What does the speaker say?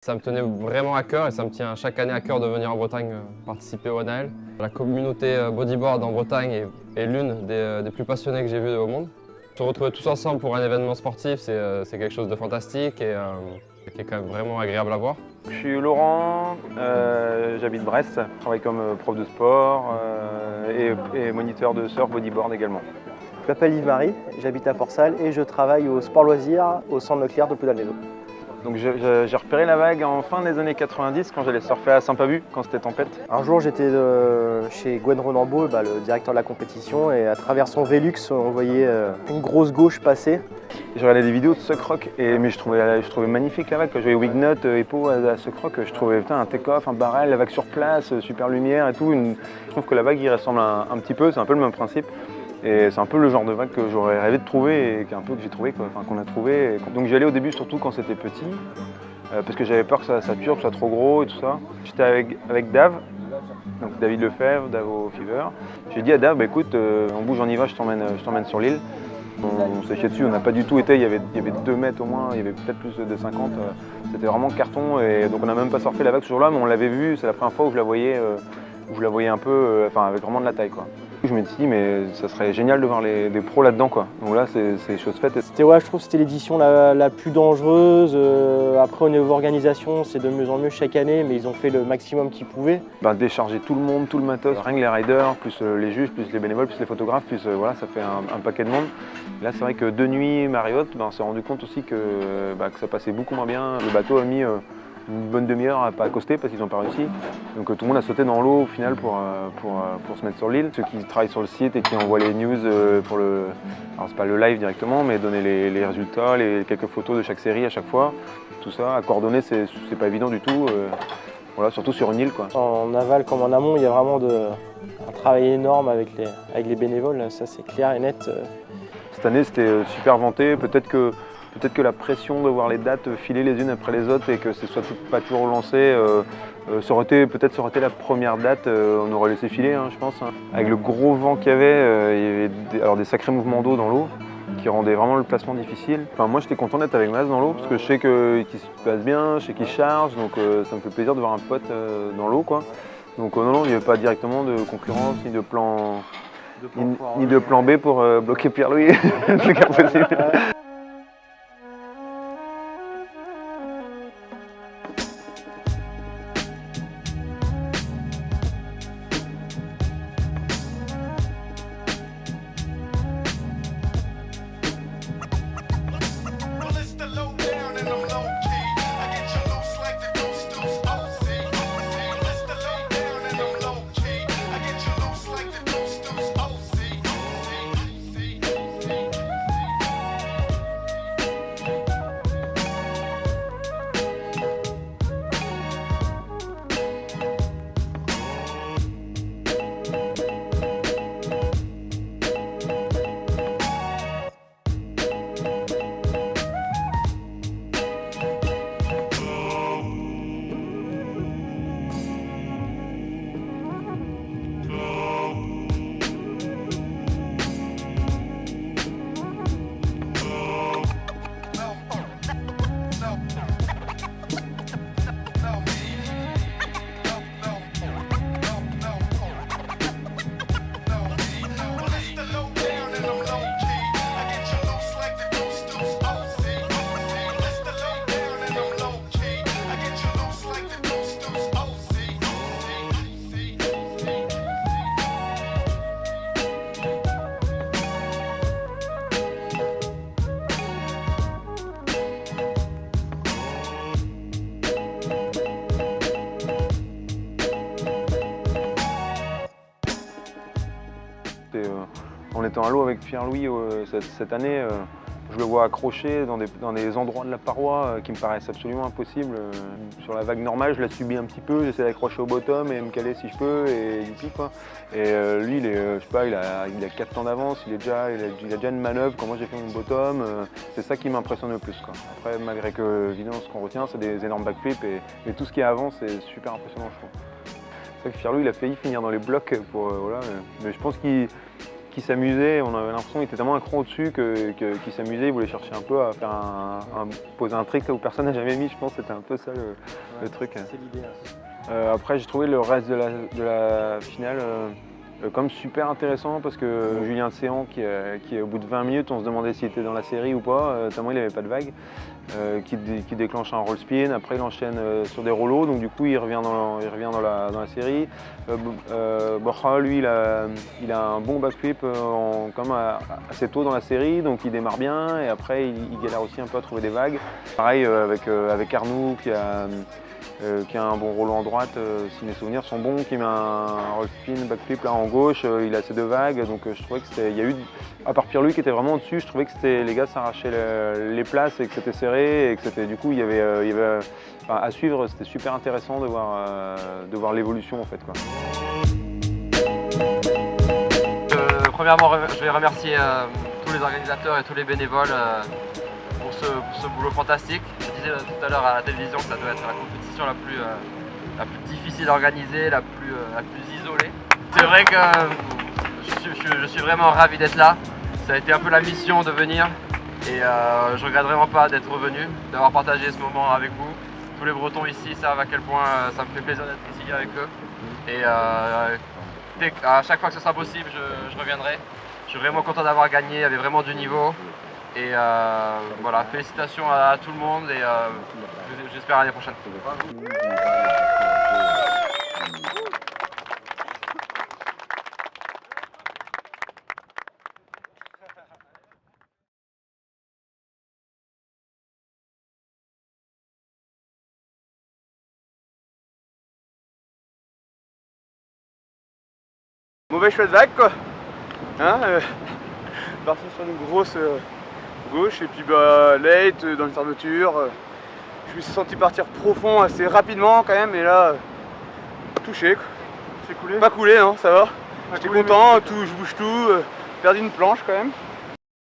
Ça me tenait vraiment à cœur et ça me tient chaque année à cœur de venir en Bretagne participer au NAL. La communauté bodyboard en Bretagne est l'une des plus passionnées que j'ai vues au monde. Se retrouver tous ensemble pour un événement sportif, c'est quelque chose de fantastique et qui est quand même vraiment agréable à voir. Je suis Laurent, j'habite Brest, je travaille comme prof de sport et moniteur de surf bodyboard également. Je m'appelle Yves-Marie, j'habite à Port-Salle et je travaille au sport loisir au centre Leclerc de Puy-d'Almédo. Donc j'ai repéré la vague en fin des années 90 quand j'allais surfer à Saint-Pabu, quand c'était tempête. Un jour j'étais chez Gwen Renambeau, le directeur de la compétition, et à travers son Velux on voyait une grosse gauche passer. Je regardais des vidéos de Suck Rock, mais je trouvais magnifique la vague. Quand je voyais Wignut, Epo à Suck Rock, je trouvais un take-off, un barrel, la vague sur place, super lumière et tout. Je trouve que la vague y ressemble un petit peu, c'est un peu le même principe. Et c'est un peu le genre de vague que j'aurais rêvé de trouver et que j'ai trouvé, qu'on a trouvé. Donc j'y allais au début surtout quand c'était petit, parce que j'avais peur que ça tue, que ce soit trop gros et tout ça. J'étais avec Dave, donc David Lefebvre, Davo Fever. J'ai dit à Dave, écoute, on bouge, on y va, je t'emmène sur l'île. On s'est chié dessus, on n'a pas du tout été, il y avait 2 mètres au moins, il y avait peut-être plus de 50. C'était vraiment carton, et donc on n'a même pas surfé la vague ce jour-là, mais on l'avait vue, c'est la première fois où je la voyais un peu, avec vraiment de la taille, quoi. Je me suis dit, mais ça serait génial de voir des pros là-dedans, quoi. Donc là, c'est chose faite. Je trouve que c'était l'édition la plus dangereuse. Après, au niveau organisation, c'est de mieux en mieux chaque année, mais ils ont fait le maximum qu'ils pouvaient. Décharger tout le monde, tout le matos, rien que les riders, plus les juges, plus les bénévoles, plus les photographes, plus voilà, ça fait un paquet de monde. Et là, c'est vrai que de nuit, Marriott, on s'est rendu compte aussi que ça passait beaucoup moins bien. Le bateau a mis une bonne demi-heure à pas accoster parce qu'ils n'ont pas réussi. Donc tout le monde a sauté dans l'eau au final pour se mettre sur l'île. Ceux qui travaillent sur le site et qui envoient les news alors c'est pas le live directement, mais donner les résultats, quelques photos de chaque série à chaque fois. Tout ça à coordonner, c'est pas évident du tout. Voilà, surtout sur une île, quoi. En aval comme en amont, il y a vraiment un travail énorme avec les bénévoles, ça c'est clair et net. Cette année c'était super vanté, peut-être que la pression de voir les dates filer les unes après les autres et que ce soit pas toujours lancé, ça aurait été la première date, on aurait laissé filer, je pense. Avec le gros vent qu'il y avait, des sacrés mouvements d'eau dans l'eau qui rendaient vraiment le placement difficile. Moi j'étais content d'être avec Mas dans l'eau parce que je sais qu'il se passe bien, je sais qu'il charge, donc ça me fait plaisir de voir un pote dans l'eau, quoi. Donc non, il n'y avait pas directement de concurrence ni de plan B pour bloquer Pierre-Louis. C'est impossible. En étant à l'eau avec Pierre-Louis cette année, je le vois accroché dans des endroits de la paroi qui me paraissent absolument impossibles. Sur la vague normale, je la subis un petit peu, j'essaie d'accrocher au bottom et me caler si je peux, et youpi, quoi. Et lui, il a 4 temps d'avance, il a déjà une manœuvre quand moi j'ai fait mon bottom. C'est ça qui m'impressionne le plus, quoi. Après, malgré que, évidemment, ce qu'on retient, c'est des énormes backflips, et tout ce qui est avant, c'est super impressionnant, je trouve. C'est vrai que Pierre-Louis, il a failli finir dans les blocs, voilà, mais je pense qu'il qui s'amusait, on avait l'impression qu'il était tellement un cran au-dessus qu'il s'amusait, il voulait chercher un peu à faire poser un trick là où personne n'a jamais mis, je pense que c'était un peu ça le truc. C'est l'idée. Après j'ai trouvé le reste de la finale comme super intéressant parce que Julien Séan qui au bout de 20 minutes on se demandait s'il était dans la série ou pas, tellement il n'avait pas de vague, qui déclenche un roll spin, après il enchaîne sur des rouleaux, donc du coup il revient dans la série. Borja lui il a un bon backflip comme assez tôt dans la série, donc il démarre bien et après il galère aussi un peu à trouver des vagues. Pareil avec Arnoux qui a un bon rouleau en droite, si mes souvenirs sont bons, qui met un roll spin, backflip là en gauche, il a ses 2 vagues, donc je trouvais que c'était, il y a eu, à part Pierre-Louis qui était vraiment au-dessus, je trouvais que les gars s'arrachaient les places et que c'était serré et que c'était, du coup il y avait enfin, à suivre, c'était super intéressant de voir l'évolution en fait, quoi. Premièrement, je vais remercier tous les organisateurs et tous les bénévoles pour ce boulot fantastique. Je disais tout à l'heure à la télévision que ça doit être la compétition la plus difficile à organiser, la plus isolée. C'est vrai que je suis vraiment ravi d'être là. Ça a été un peu la mission de venir et je regrette vraiment pas d'être revenu, d'avoir partagé ce moment avec vous. Tous les Bretons ici savent à quel point ça me fait plaisir d'être ici avec eux. Et à chaque fois que ce sera possible, je reviendrai. Je suis vraiment content d'avoir gagné, il y avait vraiment du niveau. Et voilà, félicitations à tout le monde et j'espère à l'année prochaine. Mauvais choix de vague quoi, hein, parti sur une grosse gauche et puis late dans une fermeture, je me suis senti partir profond assez rapidement quand même et là touché quoi. C'est coulé? Pas coulé non, ça va, j'étais content, je bouge tout, perdu une planche quand même.